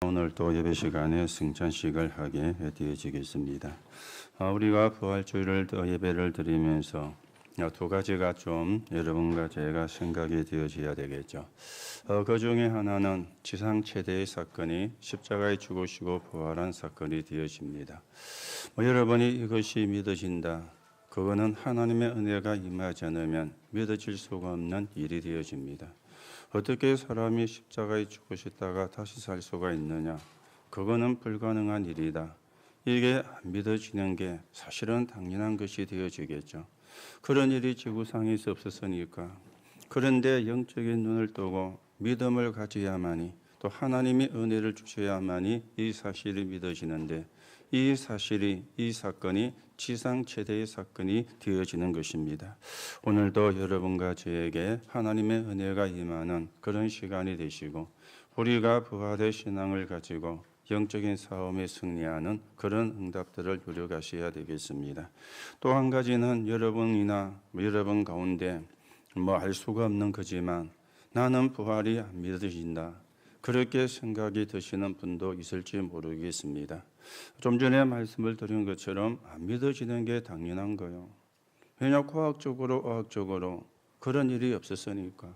오늘 또 예배 시간에 승찬식을 하게 되어지겠습니다. 우리가 부활주일을 예배를 드리면서 두 가지가 좀 여러분과 제가 생각이 되어져야 되겠죠. 그 중에 하나는 지상 최대의 사건이 십자가에 죽으시고 부활한 사건이 되어집니다. 여러분이 이것이 믿어진다. 그거는 하나님의 은혜가 임하지 않으면 믿어질 수가 없는 일이 되어집니다. 어떻게 사람이 십자가에 죽으셨다가 다시 살 수가 있느냐? 그거는 불가능한 일이다. 이게 안 믿어지는 게 사실은 당연한 것이 되어지겠죠. 그런 일이 지구상에서 없었으니까. 그런데 영적인 눈을 뜨고 믿음을 가져야만이, 또 하나님이 은혜를 주셔야만이 이 사실이 믿어지는데, 이 사건이 지상 최대의 사건이 되어지는 것입니다. 오늘도 여러분과 저에게 하나님의 은혜가 임하는 그런 시간이 되시고, 우리가 부활의 신앙을 가지고 영적인 싸움에 승리하는 그런 응답들을 누려가셔야 되겠습니다. 또 한 가지는 여러분이나 여러분 가운데 알 수가 없는 거지만 나는 부활이 안 믿어진다, 그렇게 생각이 드시는 분도 있을지 모르겠습니다. 좀 전에 말씀을 드린 것처럼 안 믿어지는 게 당연한 거예요. 왜냐, 과학적으로 의학적으로 그런 일이 없었으니까.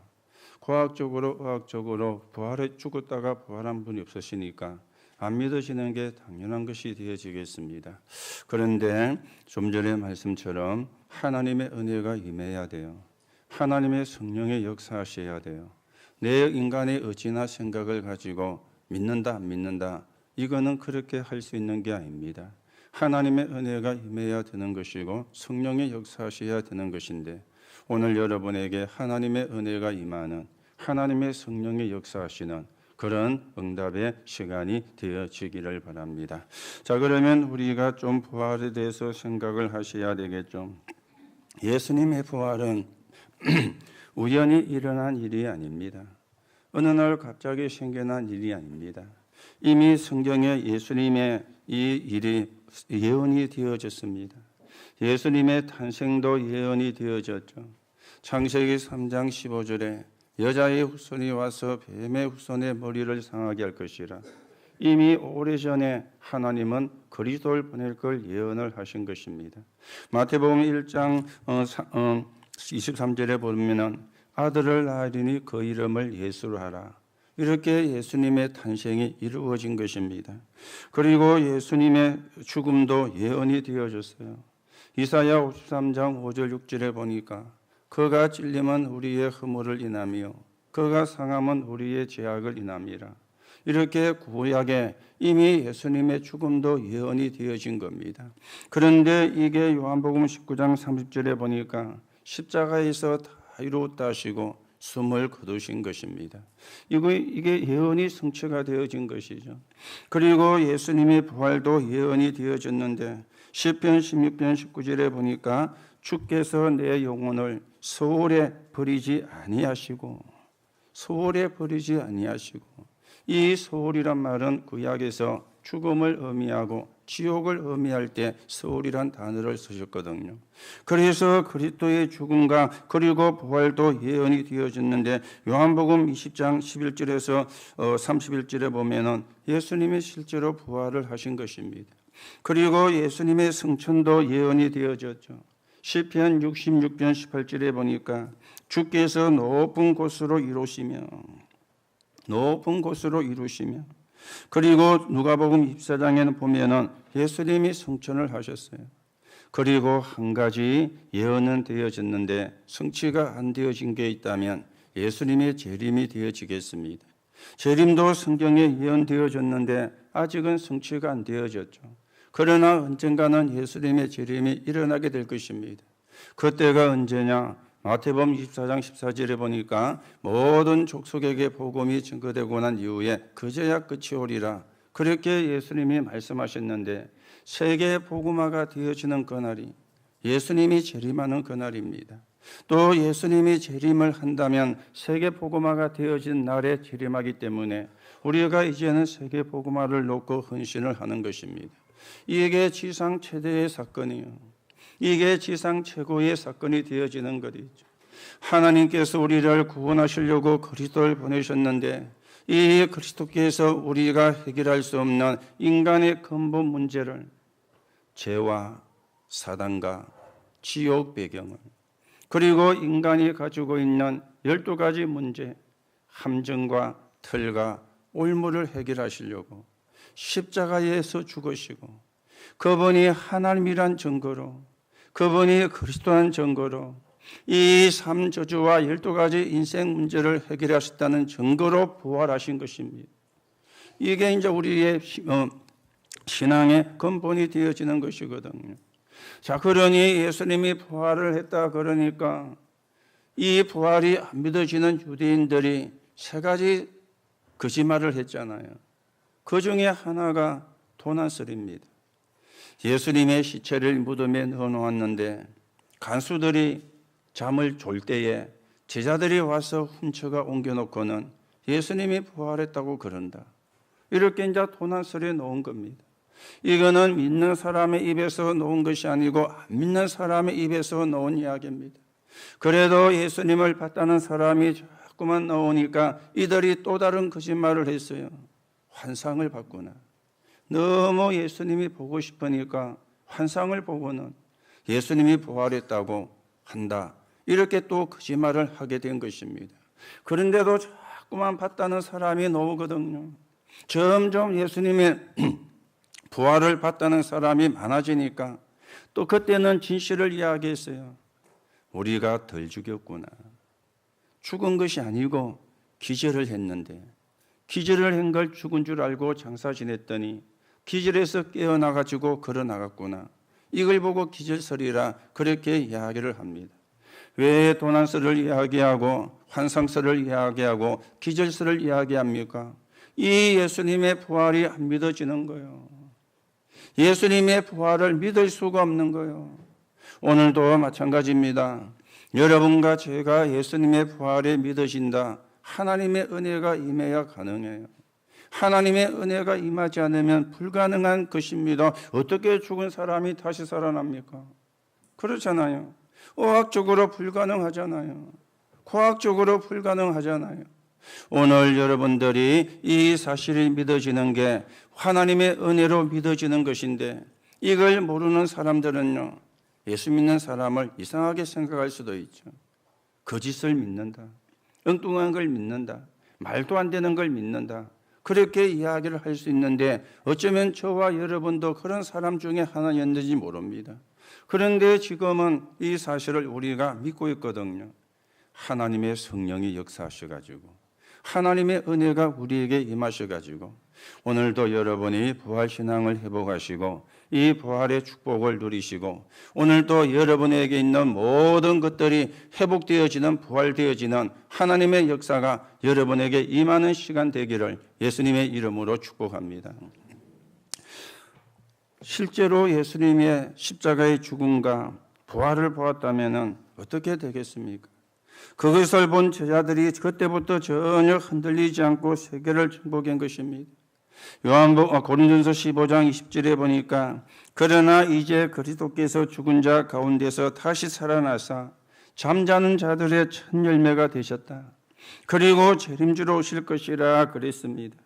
과학적으로 의학적으로 부활해 죽었다가 부활한 분이 없으시니까 안 믿어지는 게 당연한 것이 되어지겠습니다. 그런데 좀 전에 말씀처럼 하나님의 은혜가 임해야 돼요. 하나님의 성령의 역사하셔야 돼요. 내 인간의 의지나 생각을 가지고 믿는다 안 믿는다, 이거는 그렇게 할 수 있는 게 아닙니다. 하나님의 은혜가 임해야 되는 것이고 성령의 역사하셔야 되는 것인데, 오늘 여러분에게 하나님의 은혜가 임하는, 하나님의 성령의 역사하시는 그런 응답의 시간이 되어지기를 바랍니다. 자, 그러면 우리가 좀 부활에 대해서 생각을 하셔야 되겠죠. 예수님의 부활은 우연히 일어난 일이 아닙니다. 어느 날 갑자기 생겨난 일이 아닙니다. 이미 성경에 예수님의 이 일이 예언이 되어졌습니다. 예수님의 탄생도 예언이 되어졌죠. 창세기 3장 15절에 여자의 후손이 와서 뱀의 후손의 머리를 상하게 할 것이라. 이미 오래전에 하나님은 그리스도를 보낼 걸 예언을 하신 것입니다. 마태복음 1장 23절에 보면은 아들을 낳으리니 그 이름을 예수로 하라. 이렇게 예수님의 탄생이 이루어진 것입니다. 그리고 예수님의 죽음도 예언이 되어졌어요. 이사야 53장 5절 6절에 보니까 그가 찔림은 우리의 허물을 인하며 그가 상함은 우리의 죄악을 인함이라. 이렇게 구약에 이미 예수님의 죽음도 예언이 되어진 겁니다. 그런데 이게 요한복음 19장 30절에 보니까 십자가에서 다 이루었다 하시고 숨을 거두신 것입니다. 이게 예언이 성취가 되어진 것이죠. 그리고 예수님의 부활도 예언이 되어졌는데 시편 16편 19절에 보니까 주께서 내 영혼을 소홀에 버리지 아니하시고, 이 소홀이란 말은 구약에서 죽음을 의미하고 지옥을 의미할 때 소홀이란 단어를 쓰셨거든요. 그래서 그리스도의 죽음과 그리고 부활도 예언이 되어졌는데 요한복음 20장 11절에서 31절에 보면은 예수님이 실제로 부활을 하신 것입니다. 그리고 예수님의 승천도 예언이 되어졌죠. 시편 66편 18절에 보니까 주께서 높은 곳으로 이루시며 그리고 누가복음 24장에는 보면은 예수님이 승천을 하셨어요. 그리고 한 가지 예언은 되어졌는데 성취가 안 되어진 게 있다면 예수님의 재림이 되어지겠습니다. 재림도 성경에 예언되어졌는데 아직은 성취가 안 되어졌죠. 그러나 언젠가는 예수님의 재림이 일어나게 될 것입니다. 그때가 언제냐? 마태복음 24장 14절에 보니까 모든 족속에게 복음이 증거되고 난 이후에 그제야 끝이 오리라. 그렇게 예수님이 말씀하셨는데 세계 복음화가 되어지는 그날이 예수님이 재림하는 그날입니다. 또 예수님이 재림을 한다면 세계 복음화가 되어진 날에 재림하기 때문에 우리가 이제는 세계 복음화를 놓고 헌신을 하는 것입니다. 이게 지상 최대의 사건이에요. 이게 지상 최고의 사건이 되어지는 것이죠. 하나님께서 우리를 구원하시려고 그리스도를 보내셨는데 이 그리스도께서 우리가 해결할 수 없는 인간의 근본 문제를, 죄와 사단과 지옥 배경을, 그리고 인간이 가지고 있는 12가지 문제, 함정과 틀과 올무를 해결하시려고 십자가에서 죽으시고, 그분이 하나님이란 증거로, 그분이 그리스도란 증거로 이 삼저주와 12가지 인생 문제를 해결하셨다는 증거로 부활하신 것입니다. 이게 이제 우리의 신앙의 근본이 되어지는 것이거든요. 자, 그러니 예수님이 부활을 했다 그러니까 이 부활이 안 믿어지는 유대인들이 3가지 거짓말을 했잖아요. 그 중에 하나가 도난설입니다. 예수님의 시체를 무덤에 넣어놓았는데 간수들이 잠을 졸 때에 제자들이 와서 훔쳐가 옮겨놓고는 예수님이 부활했다고 그런다. 이렇게 이제 도난설에 놓은 겁니다. 이거는 믿는 사람의 입에서 놓은 것이 아니고 안 믿는 사람의 입에서 놓은 이야기입니다. 그래도 예수님을 봤다는 사람이 자꾸만 나오니까 이들이 또 다른 거짓말을 했어요. 환상을 봤구나. 너무 예수님이 보고 싶으니까 환상을 보고는 예수님이 부활했다고 한다. 이렇게 또 거짓말을 하게 된 것입니다. 그런데도 자꾸만 봤다는 사람이 나오거든요. 점점 예수님의 부활을 봤다는 사람이 많아지니까 또 그때는 진실을 이야기했어요. 우리가 덜 죽였구나. 죽은 것이 아니고 기절을 했는데 기절을 한 걸 죽은 줄 알고 장사 지냈더니 기절해서 깨어나가지고 걸어나갔구나. 이걸 보고 기절설이라 그렇게 이야기를 합니다. 왜 도난설을 이야기하고 환상설을 이야기하고 기절설을 이야기합니까? 이 예수님의 부활이 안 믿어지는 거예요. 예수님의 부활을 믿을 수가 없는 거예요. 오늘도 마찬가지입니다. 여러분과 제가 예수님의 부활에 믿어진다. 하나님의 은혜가 임해야 가능해요. 하나님의 은혜가 임하지 않으면 불가능한 것입니다. 어떻게 죽은 사람이 다시 살아납니까? 그렇잖아요. 의학적으로 불가능하잖아요. 과학적으로 불가능하잖아요. 오늘 여러분들이 이 사실이 믿어지는 게 하나님의 은혜로 믿어지는 것인데 이걸 모르는 사람들은요, 예수 믿는 사람을 이상하게 생각할 수도 있죠. 거짓을 믿는다. 엉뚱한 걸 믿는다. 말도 안 되는 걸 믿는다. 그렇게 이야기를 할 수 있는데 어쩌면 저와 여러분도 그런 사람 중에 하나였는지 모릅니다. 그런데 지금은 이 사실을 우리가 믿고 있거든요. 하나님의 성령이 역사하셔가지고 하나님의 은혜가 우리에게 임하셔가지고 오늘도 여러분이 부활신앙을 회복하시고 이 부활의 축복을 누리시고 오늘도 여러분에게 있는 모든 것들이 회복되어지는 부활되어지는 하나님의 역사가 여러분에게 임하는 시간 되기를 예수님의 이름으로 축복합니다. 실제로 예수님의 십자가의 죽음과 부활을 보았다면 어떻게 되겠습니까? 그것을 본 제자들이 그때부터 전혀 흔들리지 않고 세계를 정복한 것입니다. 고린도전서 15장 20절에 보니까 그러나 이제 그리스도께서 죽은 자 가운데서 다시 살아나사 잠자는 자들의 첫 열매가 되셨다. 그리고 재림주로 오실 것이라 그랬습니다.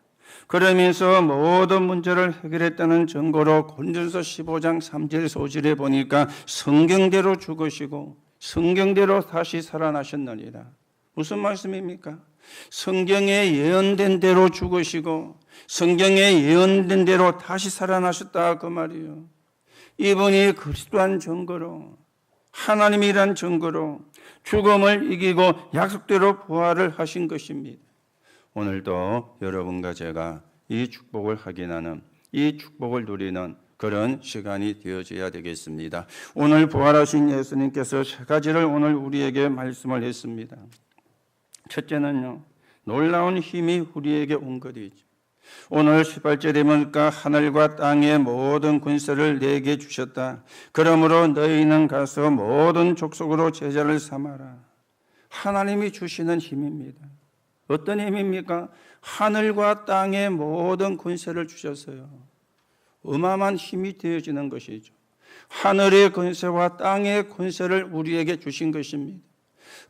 그러면서 모든 문제를 해결했다는 증거로 고린도전서 15장 3절 5절에 보니까 성경대로 죽으시고 성경대로 다시 살아나셨느니라. 무슨 말씀입니까? 성경에 예언된 대로 죽으시고 성경에 예언된 대로 다시 살아나셨다 그 말이에요. 이분이 그리스도한 증거로 하나님이란 증거로 죽음을 이기고 약속대로 부활을 하신 것입니다. 오늘도 여러분과 제가 이 축복을 확인하는 이 축복을 누리는 그런 시간이 되어져야 되겠습니다. 오늘 부활하신 예수님께서 3가지를 오늘 우리에게 말씀을 했습니다. 첫째는요, 놀라운 힘이 우리에게 온 것이죠. 오늘 18절에 보니까 하늘과 땅의 모든 권세를 내게 주셨다. 그러므로 너희는 가서 모든 족속으로 제자를 삼아라. 하나님이 주시는 힘입니다. 어떤 힘입니까? 하늘과 땅의 모든 권세를 주셨어요. 어마어마한 힘이 되어지는 것이죠. 하늘의 권세와 땅의 권세를 우리에게 주신 것입니다.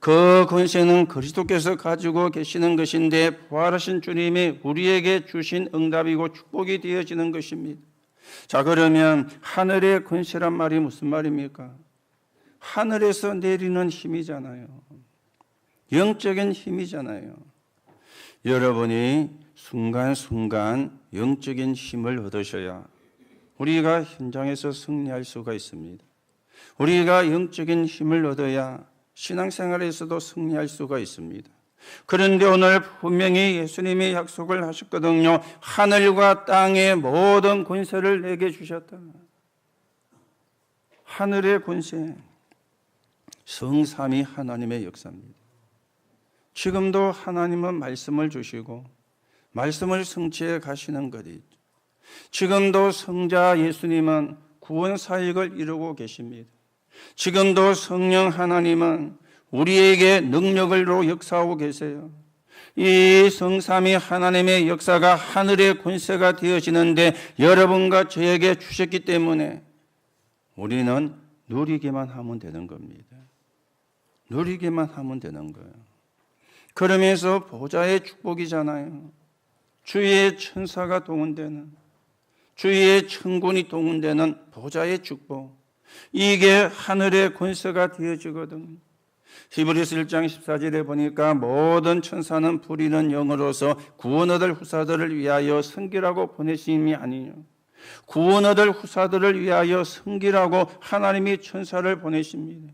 그 권세는 그리스도께서 가지고 계시는 것인데 부활하신 주님이 우리에게 주신 응답이고 축복이 되어지는 것입니다. 자, 그러면 하늘의 권세란 말이 무슨 말입니까? 하늘에서 내리는 힘이잖아요. 영적인 힘이잖아요. 여러분이 순간순간 영적인 힘을 얻으셔야 우리가 현장에서 승리할 수가 있습니다. 우리가 영적인 힘을 얻어야 신앙생활에서도 승리할 수가 있습니다. 그런데 오늘 분명히 예수님이 약속을 하셨거든요. 하늘과 땅의 모든 권세를 내게 주셨다. 하늘의 권세, 성삼위 하나님의 역사입니다. 지금도 하나님은 말씀을 주시고 말씀을 성취해 가시는 것이죠. 지금도 성자 예수님은 구원 사역을 이루고 계십니다. 지금도 성령 하나님은 우리에게 능력으로 역사하고 계세요. 이 성삼위 하나님의 역사가 하늘의 권세가 되어지는데 여러분과 저에게 주셨기 때문에 우리는 누리기만 하면 되는 겁니다. 누리기만 하면 되는 거예요. 그러면서 보좌의 축복이잖아요. 주의 천사가 동원되는, 주의 천군이 동원되는 보좌의 축복. 이게 하늘의 권세가 되어지거든요. 히브리서 1장 14절에 보니까 모든 천사는 부리는 영으로서 구원 얻을 후사들을 위하여 섬기라고 보내심이 아니뇨. 구원 얻을 후사들을 위하여 섬기라고 하나님이 천사를 보내십니다.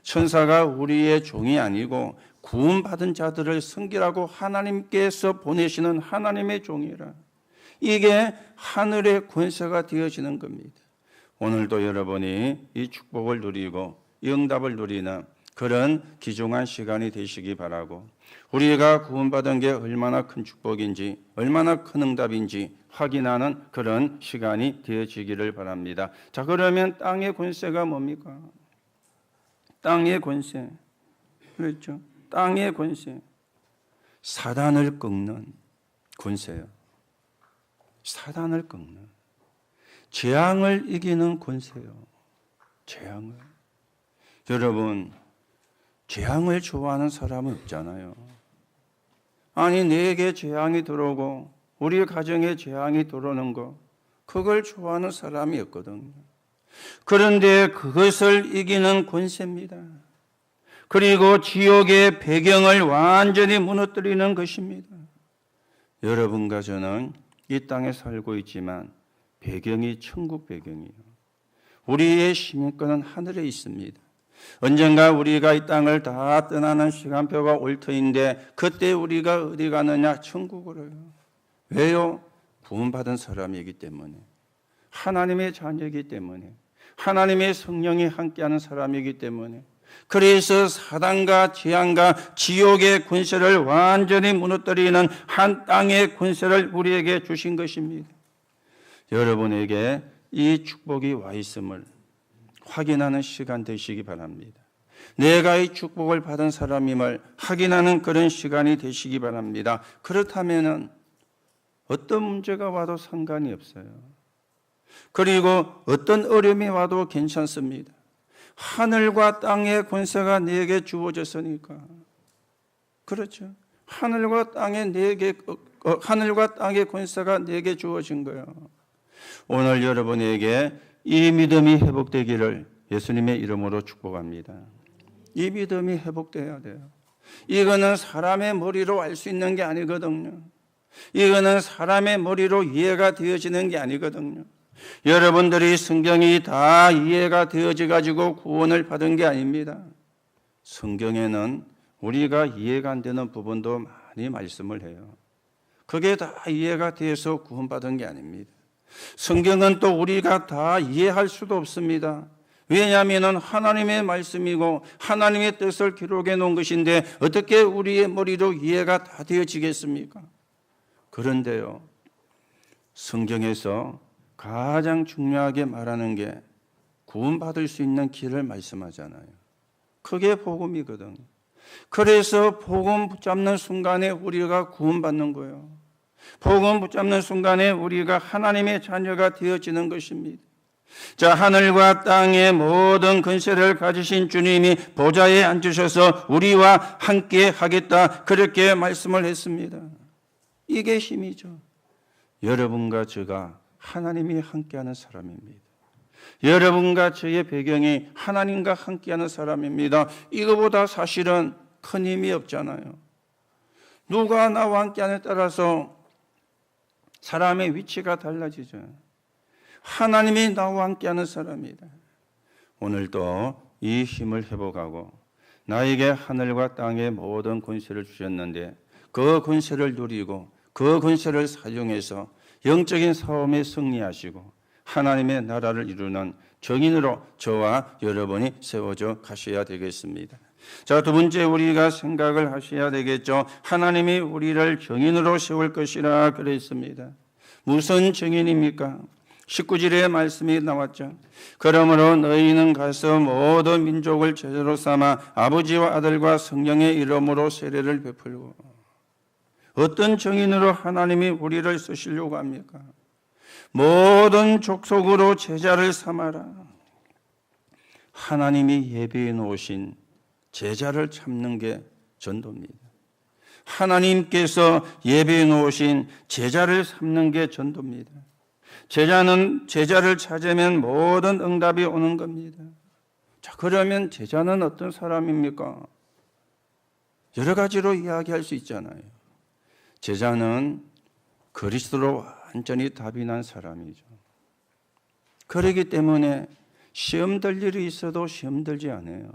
천사가 우리의 종이 아니고 구원받은 자들을 섬기라고 하나님께서 보내시는 하나님의 종이라. 이게 하늘의 권세가 되어지는 겁니다. 오늘도 여러분이 이 축복을 누리고 이 응답을 누리는 그런 귀중한 시간이 되시기 바라고, 우리가 구원받은 게 얼마나 큰 축복인지 얼마나 큰 응답인지 확인하는 그런 시간이 되어지기를 바랍니다. 자, 그러면 땅의 권세가 뭡니까? 땅의 권세, 그렇죠? 땅의 권세, 사단을 꺾는 권세요. 사단을 꺾는, 재앙을 이기는 권세요. 재앙을. 여러분, 재앙을 좋아하는 사람은 없잖아요. 아니, 내게 재앙이 들어오고 우리 가정에 재앙이 들어오는 거, 그걸 좋아하는 사람이 없거든요. 그런데 그것을 이기는 권세입니다. 그리고 지옥의 배경을 완전히 무너뜨리는 것입니다. 여러분과 저는 이 땅에 살고 있지만 배경이 천국 배경이에요. 우리의 시민권은 하늘에 있습니다. 언젠가 우리가 이 땅을 다 떠나는 시간표가 올 터인데 그때 우리가 어디 가느냐? 천국으로요. 왜요? 구원받은 사람이기 때문에, 하나님의 자녀이기 때문에, 하나님의 성령이 함께하는 사람이기 때문에. 그래서 사단과 재앙과 지옥의 권세를 완전히 무너뜨리는 한 땅의 권세를 우리에게 주신 것입니다. 여러분에게 이 축복이 와 있음을 확인하는 시간 되시기 바랍니다. 내가 이 축복을 받은 사람임을 확인하는 그런 시간이 되시기 바랍니다. 그렇다면 어떤 문제가 와도 상관이 없어요. 그리고 어떤 어려움이 와도 괜찮습니다. 하늘과 땅의 권세가 내게 주어졌으니까. 그렇죠. 하늘과 땅의 권세가 내게 주어진 거예요. 오늘 여러분에게 이 믿음이 회복되기를 예수님의 이름으로 축복합니다. 이 믿음이 회복돼야 돼요. 이거는 사람의 머리로 알 수 있는 게 아니거든요. 이거는 사람의 머리로 이해가 되어지는 게 아니거든요. 여러분들이 성경이 다 이해가 되어져 가지고 구원을 받은 게 아닙니다. 성경에는 우리가 이해가 안 되는 부분도 많이 말씀을 해요. 그게 다 이해가 돼서 구원받은 게 아닙니다. 성경은 또 우리가 다 이해할 수도 없습니다. 왜냐하면 하나님의 말씀이고 하나님의 뜻을 기록해 놓은 것인데 어떻게 우리의 머리로 이해가 다 되어지겠습니까? 그런데요, 성경에서 가장 중요하게 말하는 게 구원받을 수 있는 길을 말씀하잖아요. 그게 복음이거든요. 그래서 복음 붙잡는 순간에 우리가 구원받는 거예요. 복음 붙잡는 순간에 우리가 하나님의 자녀가 되어지는 것입니다. 자, 하늘과 땅의 모든 권세를 가지신 주님이 보좌에 앉으셔서 우리와 함께 하겠다, 그렇게 말씀을 했습니다. 이게 힘이죠. 여러분과 제가 하나님이 함께하는 사람입니다. 여러분과 저의 배경이 하나님과 함께하는 사람입니다. 이거보다 사실은 큰 힘이 없잖아요. 누가 나와 함께하느냐에 따라서 사람의 위치가 달라지죠. 하나님이 나와 함께하는 사람이다. 오늘도 이 힘을 회복하고 나에게 하늘과 땅의 모든 권세를 주셨는데 그 권세를 누리고 그 권세를 사용해서 영적인 싸움에 승리하시고 하나님의 나라를 이루는 정인으로 저와 여러분이 세워져 가셔야 되겠습니다. 자, 두 번째 우리가 생각을 하셔야 되겠죠. 하나님이 우리를 정인으로 세울 것이라 그랬습니다. 무슨 정인입니까? 19절의 말씀이 나왔죠. 그러므로 너희는 가서 모든 민족을 제자로 삼아 아버지와 아들과 성령의 이름으로 세례를 베풀고. 어떤 정인으로 하나님이 우리를 쓰시려고 합니까? 모든 족속으로 제자를 삼아라. 하나님이 예비해 놓으신 제자를 찾는 게 전도입니다. 하나님께서 예비해 놓으신 제자를 삼는 게 전도입니다. 제자는 제자를 찾으면 모든 응답이 오는 겁니다. 자, 그러면 제자는 어떤 사람입니까? 여러 가지로 이야기할 수 있잖아요. 제자는 그리스도로 완전히 답이 난 사람이죠. 그렇기 때문에 시험 들 일이 있어도 시험 들지 않아요.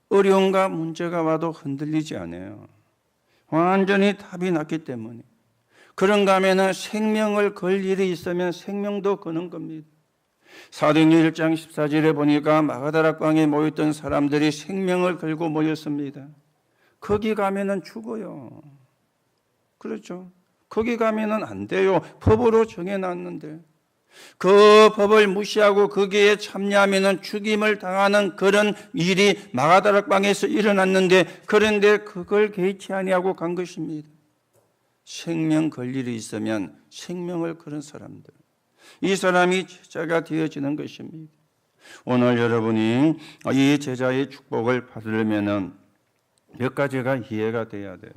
어려움과 문제가 와도 흔들리지 않아요. 완전히 답이 났기 때문에. 그런가 하면 생명을 걸 일이 있으면 생명도 거는 겁니다. 사도행전 1장 14절에 보니까 마가다락방에 모였던 사람들이 생명을 걸고 모였습니다. 거기 가면은 죽어요. 그렇죠? 거기 가면은 안 돼요. 법으로 정해놨는데. 그 법을 무시하고 거기에 참여하면은 죽임을 당하는 그런 일이 마가다락방에서 일어났는데, 그런데 그걸 개의치 아니하고 간 것입니다. 생명 걸 일이 있으면 생명을 거는 사람들, 이 사람이 제자가 되어지는 것입니다. 오늘 여러분이 이 제자의 축복을 받으려면은 몇 가지가 이해가 돼야 돼요.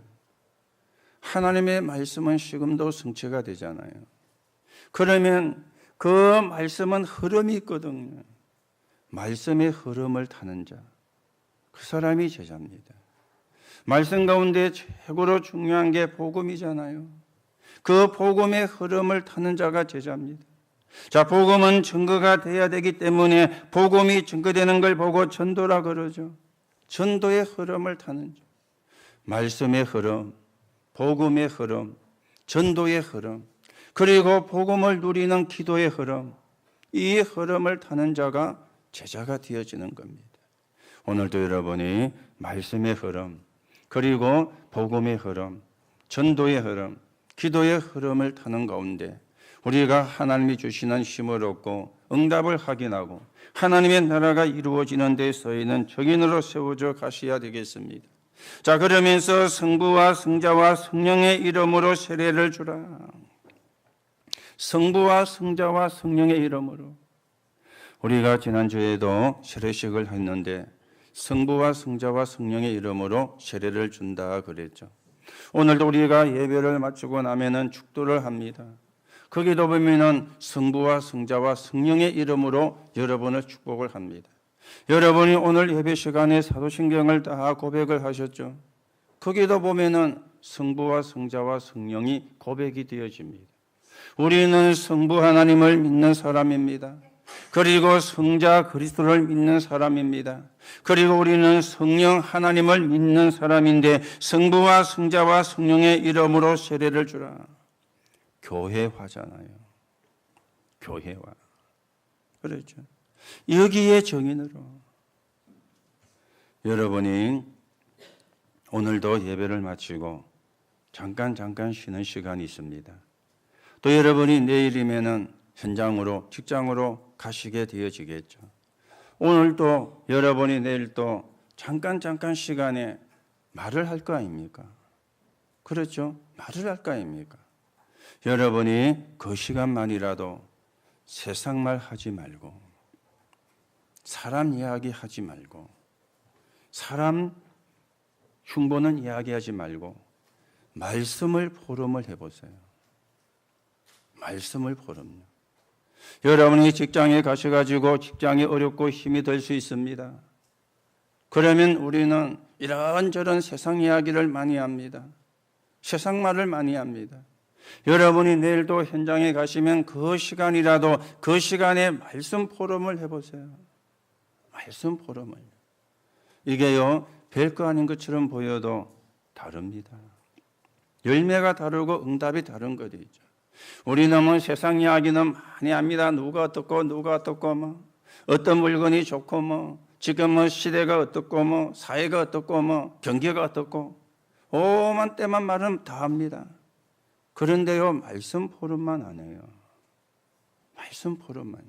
하나님의 말씀은 지금도 성취가 되잖아요. 그러면 그 말씀은 흐름이 있거든요. 말씀의 흐름을 타는 자, 그 사람이 제자입니다. 말씀 가운데 최고로 중요한 게 복음이잖아요. 그 복음의 흐름을 타는 자가 제자입니다. 자, 복음은 증거가 돼야 되기 때문에 복음이 증거되는 걸 보고 전도라 그러죠. 전도의 흐름을 타는 자. 말씀의 흐름, 복음의 흐름, 전도의 흐름, 그리고 복음을 누리는 기도의 흐름, 이 흐름을 타는 자가 제자가 되어지는 겁니다. 오늘도 여러분이 말씀의 흐름, 그리고 복음의 흐름, 전도의 흐름, 기도의 흐름을 타는 가운데 우리가 하나님이 주시는 힘을 얻고 응답을 확인하고 하나님의 나라가 이루어지는 데 서있는 정인으로 세워져 가셔야 되겠습니다. 자, 그러면서 성부와 성자와 성령의 이름으로 세례를 주라. 성부와 성자와 성령의 이름으로. 우리가 지난주에도 세례식을 했는데 성부와 성자와 성령의 이름으로 세례를 준다 그랬죠. 오늘도 우리가 예배를 마치고 나면은 축도를 합니다. 거기도 보면은 성부와 성자와 성령의 이름으로 여러분을 축복을 합니다. 여러분이 오늘 예배 시간에 사도신경을 다 고백을 하셨죠. 거기도 보면은 성부와 성자와 성령이 고백이 되어집니다. 우리는 성부 하나님을 믿는 사람입니다. 그리고 성자 그리스도를 믿는 사람입니다. 그리고 우리는 성령 하나님을 믿는 사람인데 성부와 성자와 성령의 이름으로 세례를 주라. 교회화잖아요. 교회화. 그렇죠. 여기에 정인으로. 여러분이 오늘도 예배를 마치고 잠깐 쉬는 시간이 있습니다. 또 여러분이 내일이면은 현장으로, 직장으로 가시게 되어지겠죠. 오늘도 여러분이 내일도 잠깐 시간에 말을 할 거 아닙니까? 그렇죠? 말을 할 거 아닙니까? 여러분이 그 시간만이라도 세상 말 하지 말고, 사람 이야기 하지 말고, 사람 흉보는 이야기하지 말고 말씀을 포럼을 해보세요. 말씀을 포럼요. 여러분이 직장에 가셔가지고 직장이 어렵고 힘이 들 수 있습니다. 그러면 우리는 이런저런 세상 이야기를 많이 합니다. 세상 말을 많이 합니다. 여러분이 내일도 현장에 가시면 그 시간이라도 그 시간에 말씀 포럼을 해보세요. 말씀 포럼을. 이게요, 별거 아닌 것처럼 보여도 다릅니다. 열매가 다르고 응답이 다른 거죠. 우리는 세상 이야기는 많이 합니다. 누가 어떻고 누가 어떻고 뭐 어떤 물건이 좋고 뭐 지금 시대가 어떻고 사회가 어떻고 경기가 어떻고 오만 때만 말은 다 합니다. 그런데요, 말씀 포럼만 안 해요. 말씀 포럼만요.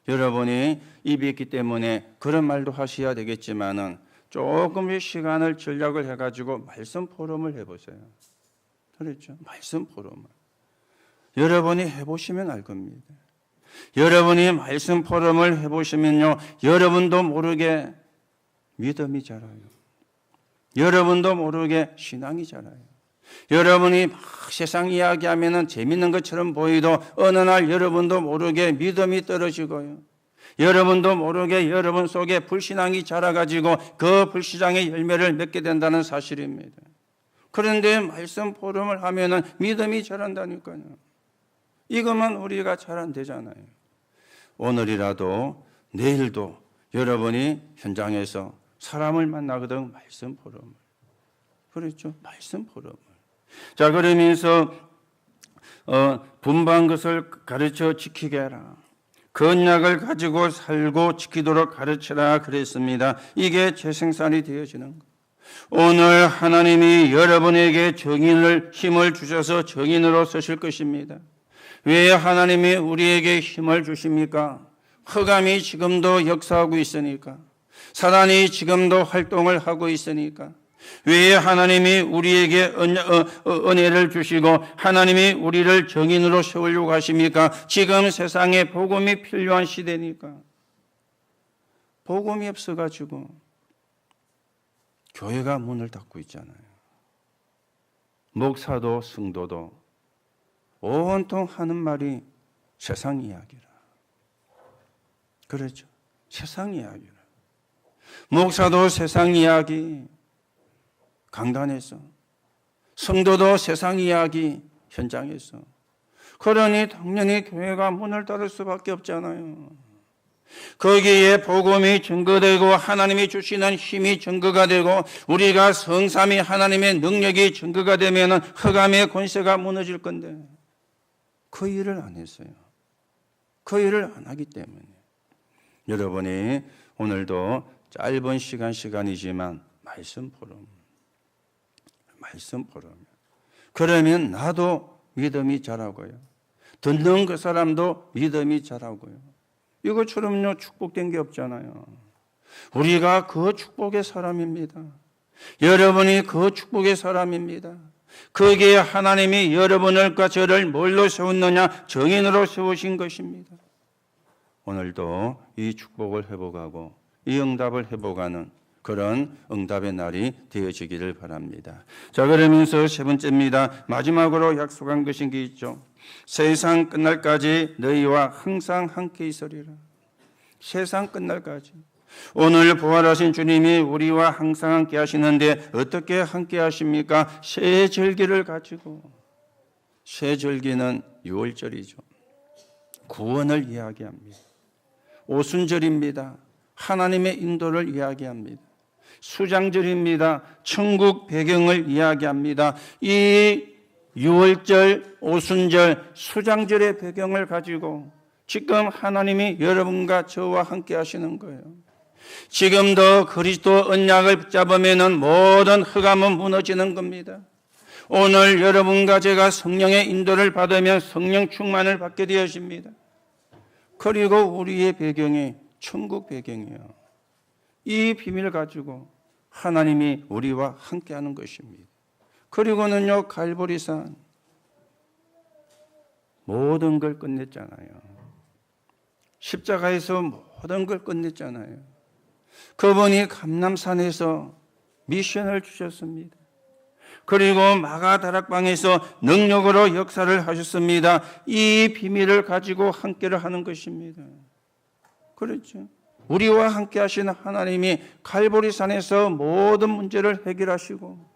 여러분이 입이 있기 때문에 그런 말도 하셔야 되겠지만은 조금의 시간을 전략을 해가지고 말씀 포럼을 해보세요. 그렇죠? 말씀 포럼을. 여러분이 해보시면 알 겁니다. 여러분이 말씀 포럼을 해보시면요, 여러분도 모르게 믿음이 자라요. 여러분도 모르게 신앙이 자라요. 여러분이 막 세상 이야기하면 재밌는 것처럼 보이도 어느 날 여러분도 모르게 믿음이 떨어지고요. 여러분도 모르게 여러분 속에 불신앙이 자라가지고 그 불신앙의 열매를 맺게 된다는 사실입니다. 그런데 말씀 포럼을 하면은 믿음이 자란다니까요. 이것만 우리가 잘 안 되잖아요. 오늘이라도 내일도 여러분이 현장에서 사람을 만나거든 말씀 포럼을. 그렇죠? 말씀 포럼을. 자, 그러면서 분반 것을 가르쳐 지키게 해라. 건약을 가지고 살고 지키도록 가르치라 그랬습니다. 이게 재생산이 되어지는 것. 오늘 하나님이 여러분에게 힘을 주셔서 정인으로 서실 것입니다. 왜 하나님이 우리에게 힘을 주십니까? 흑암이 지금도 역사하고 있으니까. 사단이 지금도 활동을 하고 있으니까. 왜 하나님이 우리에게 은혜를 주시고 하나님이 우리를 정인으로 세우려고 하십니까? 지금 세상에 복음이 필요한 시대니까. 복음이 없어가지고 교회가 문을 닫고 있잖아요. 목사도 성도도 온통 하는 말이 세상 이야기라. 그렇죠? 세상 이야기라. 목사도 세상 이야기 강단에서, 성도도 세상 이야기 현장에서. 그러니 당연히 교회가 문을 닫을 수밖에 없잖아요. 거기에 복음이 증거되고 하나님이 주시는 힘이 증거가 되고 우리가 성삼위 하나님의 능력이 증거가 되면 흑암의 권세가 무너질 건데 그 일을 안 했어요. 그 일을 안 하기 때문에 여러분이 오늘도 짧은 시간이지만 말씀 포럼. 그러면 나도 믿음이 자라고요. 듣는 그 사람도 믿음이 자라고요. 이것처럼요 축복된 게 없잖아요. 우리가 그 축복의 사람입니다. 여러분이 그 축복의 사람입니다. 거기에 하나님이 여러분과 저를 뭘로 세웠느냐? 정인으로 세우신 것입니다. 오늘도 이 축복을 회복하고 이 응답을 회복하는 그런 응답의 날이 되어지기를 바랍니다. 자, 그러면서 세 번째입니다. 마지막으로 약속한 것인 게 있죠. 세상 끝날까지 너희와 항상 함께 있으리라. 세상 끝날까지. 오늘 부활하신 주님이 우리와 항상 함께 하시는데 어떻게 함께 하십니까? 새 절기를 가지고. 새 절기는 6월절이죠. 구원을 이야기합니다. 오순절입니다. 하나님의 인도를 이야기합니다. 수장절입니다. 천국 배경을 이야기합니다. 이 6월절, 오순절, 수장절의 배경을 가지고 지금 하나님이 여러분과 저와 함께 하시는 거예요. 지금도 그리스도 언약을 붙잡으면 모든 흑암은 무너지는 겁니다. 오늘 여러분과 제가 성령의 인도를 받으면 성령 충만을 받게 되어집니다. 그리고 우리의 배경이 천국 배경이에요. 이 비밀을 가지고 하나님이 우리와 함께하는 것입니다. 그리고는요, 갈보리산 모든 걸 끝냈잖아요. 십자가에서 모든 걸 끝냈잖아요. 그분이 감람산에서 미션을 주셨습니다. 그리고 마가다락방에서 능력으로 역사를 하셨습니다. 이 비밀을 가지고 함께를 하는 것입니다. 그렇죠. 우리와 함께 하시는 하나님이 칼보리산에서 모든 문제를 해결하시고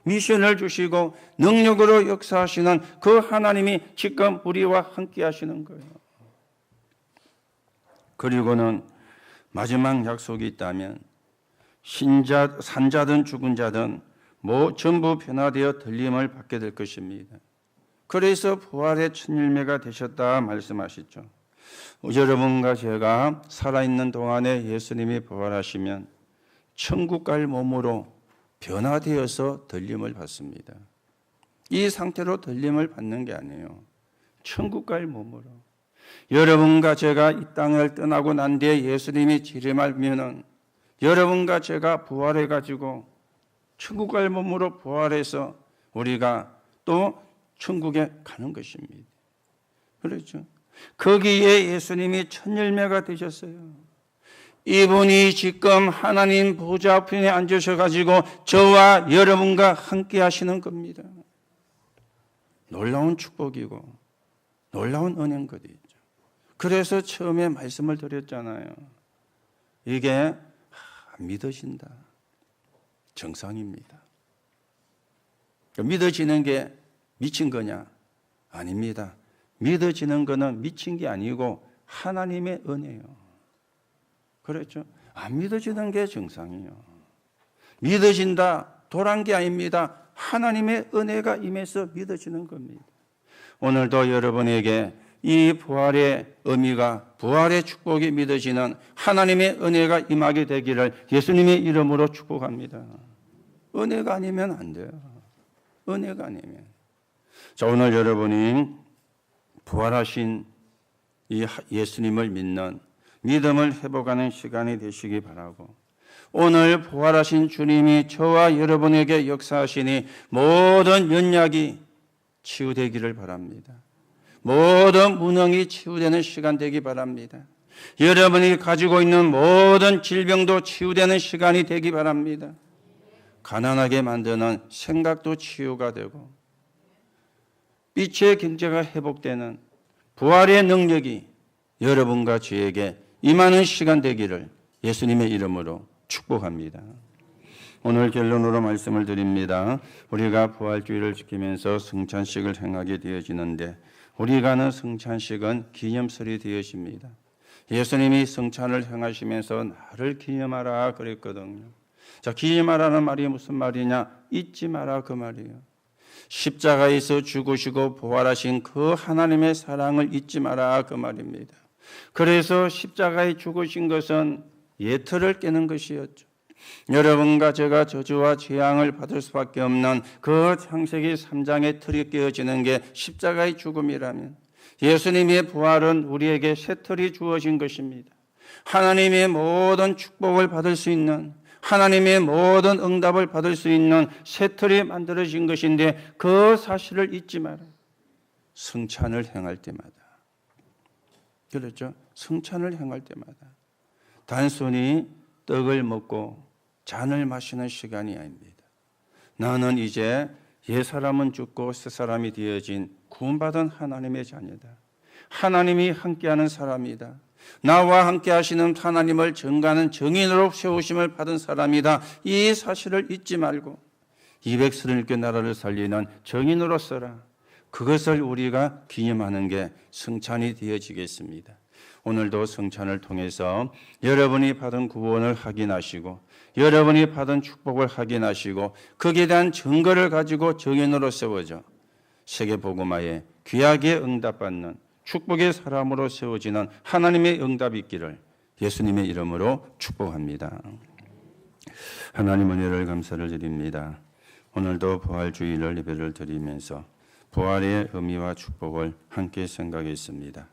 미션을 주시고 능력으로 역사하시는 그 하나님이 지금 우리와 함께 하시는 거예요. 그리고는 마지막 약속이 있다면 산자든 죽은 자든 전부 변화되어 들림을 받게 될 것입니다. 그래서 부활의 첫 열매가 되셨다 말씀하시죠. 여러분과 제가 살아있는 동안에 예수님이 부활하시면 천국 갈 몸으로 변화되어서 들림을 받습니다. 이 상태로 들림을 받는 게 아니에요. 천국 갈 몸으로. 여러분과 제가 이 땅을 떠나고 난 뒤에 예수님이 재림하면은 여러분과 제가 부활해가지고 천국 갈 몸으로 부활해서 우리가 또 천국에 가는 것입니다. 그렇죠? 거기에 예수님이 첫 열매가 되셨어요. 이분이 지금 하나님 보좌 앞에 앉으셔가지고 저와 여러분과 함께 하시는 겁니다. 놀라운 축복이고 놀라운 은혜인 것이죠. 그래서 처음에 말씀을 드렸잖아요. 이게 믿어진다. 정상입니다. 믿어지는 게 미친 거냐? 아닙니다. 믿어지는 거는 미친 게 아니고 하나님의 은혜예요. 그렇죠? 안 믿어지는 게 정상이에요. 믿어진다, 도란 게 아닙니다. 하나님의 은혜가 임해서 믿어지는 겁니다. 오늘도 여러분에게 이 부활의 의미가, 부활의 축복이 믿어지는 하나님의 은혜가 임하게 되기를 예수님의 이름으로 축복합니다. 은혜가 아니면 안 돼요. 은혜가 아니면. 자, 오늘 여러분이 부활하신 이 예수님을 믿는 믿음을 회복하는 시간이 되시기 바라고, 오늘 부활하신 주님이 저와 여러분에게 역사하시니 모든 연약이 치유되기를 바랍니다. 모든 무능이 치유되는 시간 되기 바랍니다. 여러분이 가지고 있는 모든 질병도 치유되는 시간이 되기 바랍니다. 가난하게 만드는 생각도 치유가 되고 빛의 경제가 회복되는 부활의 능력이 여러분과 저에게 임하는 시간 되기를 예수님의 이름으로 축복합니다. 오늘 결론으로 말씀을 드립니다. 우리가 부활주의를 지키면서 성찬식을 행하게 되어지는데 우리가 하는 성찬식은 기념설이 되어집니다. 예수님이 성찬을 행하시면서 나를 기념하라 그랬거든요. 자, 기념하라는 말이 무슨 말이냐? 잊지 마라 그 말이에요. 십자가에서 죽으시고 부활하신 그 하나님의 사랑을 잊지 마라 그 말입니다. 그래서 십자가에 죽으신 것은 예틀을 깨는 것이었죠. 여러분과 제가 저주와 재앙을 받을 수밖에 없는 그 창세기 3장의 틀이 깨어지는 게 십자가의 죽음이라면 예수님의 부활은 우리에게 새 틀이 주어진 것입니다. 하나님의 모든 축복을 받을 수 있는, 하나님의 모든 응답을 받을 수 있는 새 틀이 만들어진 것인데 그 사실을 잊지 마라. 성찬을 행할 때마다. 그렇죠? 성찬을 행할 때마다 단순히 떡을 먹고 잔을 마시는 시간이 아닙니다. 나는 이제 옛사람은 죽고 새사람이 되어진 구원받은 하나님의 자녀다. 하나님이 함께하는 사람이다. 나와 함께 하시는 하나님을 증거하는 증인으로 세우심을 받은 사람이다. 이 사실을 잊지 말고 237개 나라를 살리는 증인으로서라. 그것을 우리가 기념하는 게 성찬이 되어지겠습니다. 오늘도 성찬을 통해서 여러분이 받은 구원을 확인하시고 여러분이 받은 축복을 확인하시고 거기에 대한 증거를 가지고 증인으로 세워져 세계복음화에 귀하게 응답받는 축복의 사람으로 세워지는 하나님의 응답이 있기를 예수님의 이름으로 축복합니다. 하나님 은혜를 감사를 드립니다. 오늘도 부활주일을 예배를 드리면서 부활의 의미와 축복을 함께 생각했습니다.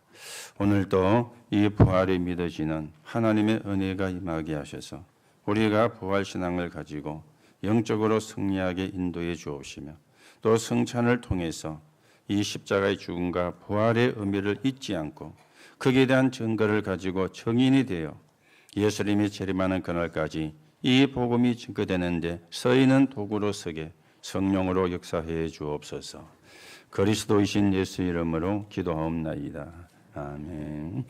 오늘도 이 부활이 믿어지는 하나님의 은혜가 임하게 하셔서 우리가 부활신앙을 가지고 영적으로 승리하게 인도해 주옵시며 또 성찬을 통해서 이 십자가의 죽음과 부활의 의미를 잊지 않고 거기에 대한 증거를 가지고 증인이 되어 예수님이 재림하는 그날까지 이 복음이 증거되는데 서있는 도구로 서게 성령으로 역사해 주옵소서. 그리스도이신 예수 이름으로 기도하옵나이다. 아멘.